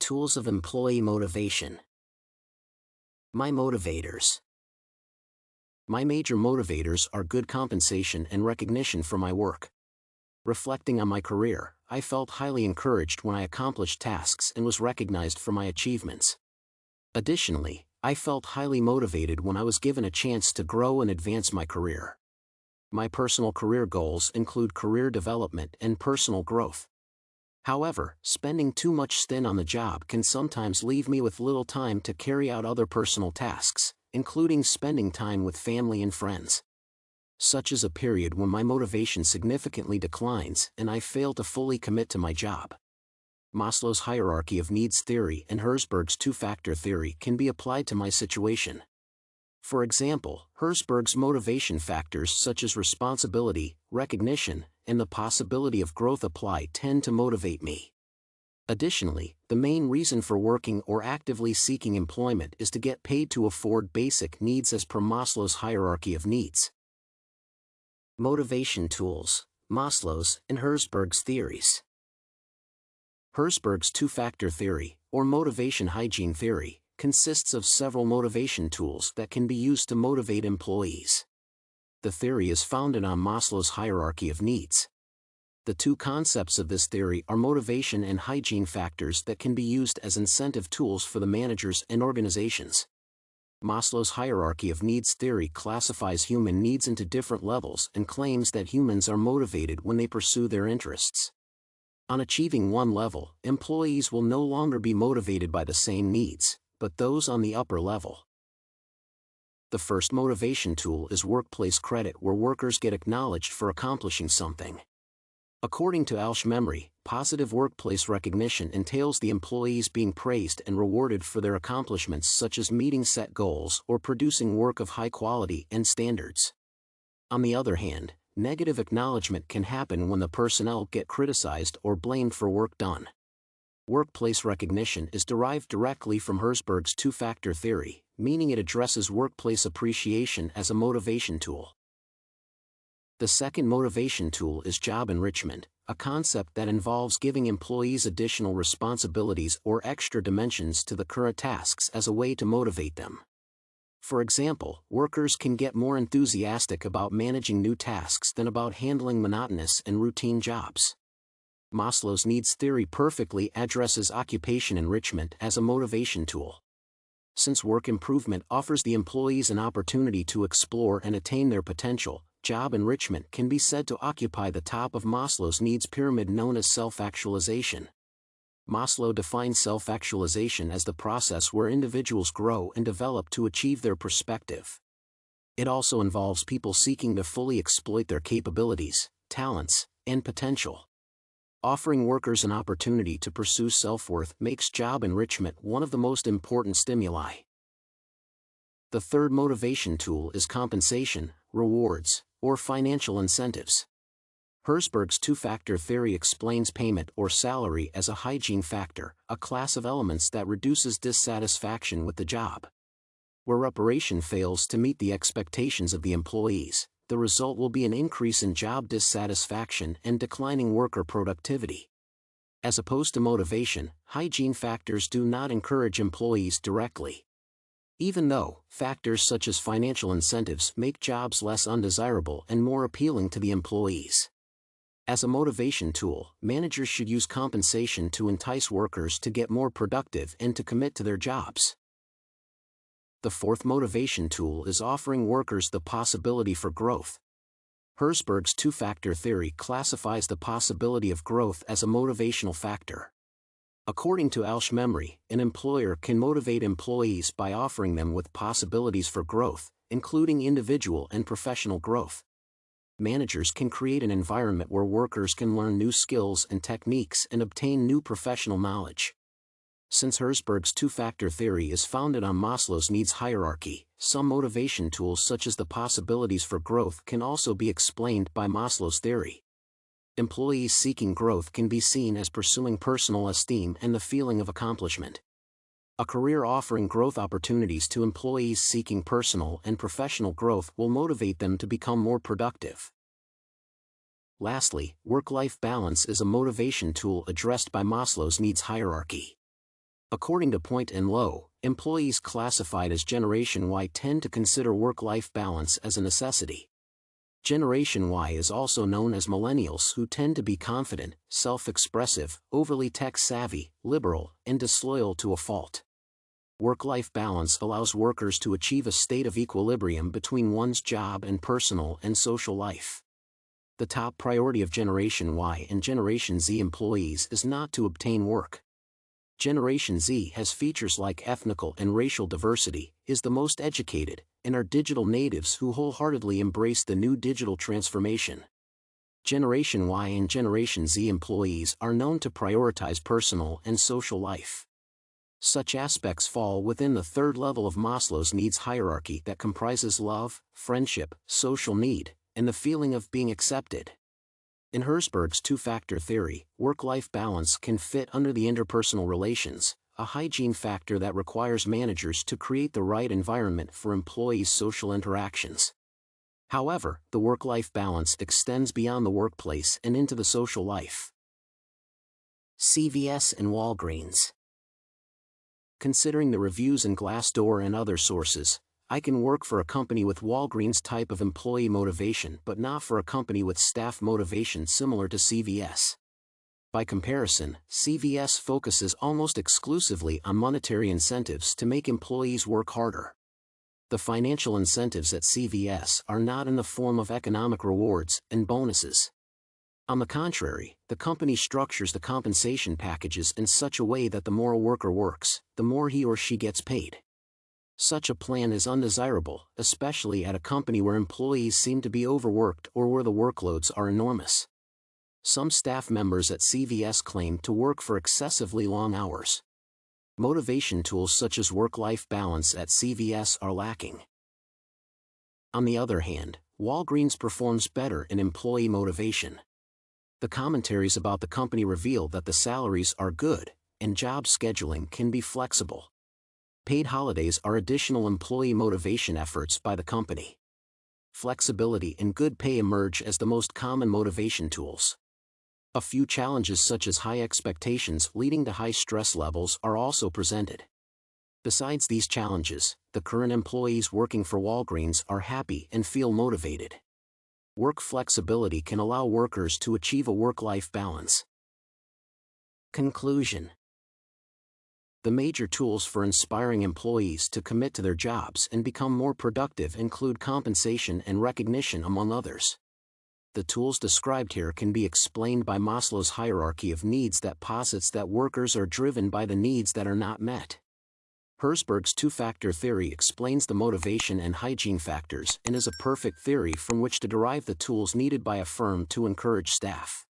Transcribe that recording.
Tools of employee motivation. My motivators. My major motivators are good compensation and recognition for my work. Reflecting on my career, I felt highly encouraged when I accomplished tasks and was recognized for my achievements. Additionally, I felt highly motivated when I was given a chance to grow and advance my career. My personal career goals include career development and personal growth. However, spending too much stint on the job can sometimes leave me with little time to carry out other personal tasks, including spending time with family and friends. Such is a period when my motivation significantly declines and I fail to fully commit to my job. Maslow's hierarchy of needs theory and Herzberg's two-factor theory can be applied to my situation. For example, Herzberg's motivation factors such as responsibility, recognition, and the possibility of growth tend to motivate me. Additionally, the main reason for working or actively seeking employment is to get paid to afford basic needs as per Maslow's hierarchy of needs. Motivation tools, Maslow's and Herzberg's theories. Herzberg's two-factor theory, or motivation hygiene theory, consists of several motivation tools that can be used to motivate employees. The theory is founded on Maslow's hierarchy of needs. The two concepts of this theory are motivation and hygiene factors that can be used as incentive tools for the managers and organizations. Maslow's hierarchy of needs theory classifies human needs into different levels and claims that humans are motivated when they pursue their interests. On achieving one level, employees will no longer be motivated by the same needs, but those on the upper level. The first motivation tool is workplace credit, where workers get acknowledged for accomplishing something. According to Alshmemri, positive workplace recognition entails the employees being praised and rewarded for their accomplishments such as meeting set goals or producing work of high quality and standards. On the other hand, negative acknowledgement can happen when the personnel get criticized or blamed for work done. Workplace recognition is derived directly from Herzberg's two-factor theory, meaning it addresses workplace appreciation as a motivation tool. The second motivation tool is job enrichment, a concept that involves giving employees additional responsibilities or extra dimensions to the current tasks as a way to motivate them. For example, workers can get more enthusiastic about managing new tasks than about handling monotonous and routine jobs. Maslow's needs theory perfectly addresses occupation enrichment as a motivation tool. Since work improvement offers the employees an opportunity to explore and attain their potential, job enrichment can be said to occupy the top of Maslow's needs pyramid known as self-actualization. Maslow defines self-actualization as the process where individuals grow and develop to achieve their perspective. It also involves people seeking to fully exploit their capabilities, talents, and potential. Offering workers an opportunity to pursue self-worth makes job enrichment one of the most important stimuli. The third motivation tool is compensation, rewards, or financial incentives. Herzberg's two-factor theory explains payment or salary as a hygiene factor, a class of elements that reduces dissatisfaction with the job. Where reparation fails to meet the expectations of the employees, the result will be an increase in job dissatisfaction and declining worker productivity. As opposed to motivation, hygiene factors do not encourage employees directly. Even though factors such as financial incentives make jobs less undesirable and more appealing to the employees. As a motivation tool, managers should use compensation to entice workers to get more productive and to commit to their jobs. The fourth motivation tool is offering workers the possibility for growth. Herzberg's two-factor theory classifies the possibility of growth as a motivational factor. According to Alshmemri, an employer can motivate employees by offering them with possibilities for growth, including individual and professional growth. Managers can create an environment where workers can learn new skills and techniques and obtain new professional knowledge. Since Herzberg's two-factor theory is founded on Maslow's needs hierarchy, some motivation tools such as the possibilities for growth can also be explained by Maslow's theory. Employees seeking growth can be seen as pursuing personal esteem and the feeling of accomplishment. A career offering growth opportunities to employees seeking personal and professional growth will motivate them to become more productive. Lastly, work-life balance is a motivation tool addressed by Maslow's needs hierarchy. According to Point and Lowe, employees classified as Generation Y tend to consider work-life balance as a necessity. Generation Y is also known as millennials, who tend to be confident, self-expressive, overly tech-savvy, liberal, and disloyal to a fault. Work-life balance allows workers to achieve a state of equilibrium between one's job and personal and social life. The top priority of Generation Y and Generation Z employees is not to obtain work. Generation Z has features like ethnical and racial diversity, is the most educated, and are digital natives who wholeheartedly embrace the new digital transformation. Generation Y and Generation Z employees are known to prioritize personal and social life. Such aspects fall within the third level of Maslow's needs hierarchy that comprises love, friendship, social need, and the feeling of being accepted. In Herzberg's two-factor theory, work-life balance can fit under the interpersonal relations, a hygiene factor that requires managers to create the right environment for employees' social interactions. However, the work-life balance extends beyond the workplace and into the social life. CVS and Walgreens. Considering the reviews in Glassdoor and other sources, I can work for a company with Walgreens type of employee motivation but not for a company with staff motivation similar to CVS. By comparison, CVS focuses almost exclusively on monetary incentives to make employees work harder. The financial incentives at CVS are not in the form of economic rewards and bonuses. On the contrary, the company structures the compensation packages in such a way that the more a worker works, the more he or she gets paid. Such a plan is undesirable, especially at a company where employees seem to be overworked or where the workloads are enormous. Some staff members at CVS claim to work for excessively long hours. Motivation tools such as work-life balance at CVS are lacking. On the other hand, Walgreens performs better in employee motivation. The commentaries about the company reveal that the salaries are good, and job scheduling can be flexible. Paid holidays are additional employee motivation efforts by the company. Flexibility and good pay emerge as the most common motivation tools. A few challenges such as high expectations leading to high stress levels are also presented. Besides these challenges, the current employees working for Walgreens are happy and feel motivated. Work flexibility can allow workers to achieve a work-life balance. Conclusion. The major tools for inspiring employees to commit to their jobs and become more productive include compensation and recognition, among others. The tools described here can be explained by Maslow's hierarchy of needs that posits that workers are driven by the needs that are not met. Herzberg's two-factor theory explains the motivation and hygiene factors and is a perfect theory from which to derive the tools needed by a firm to encourage staff.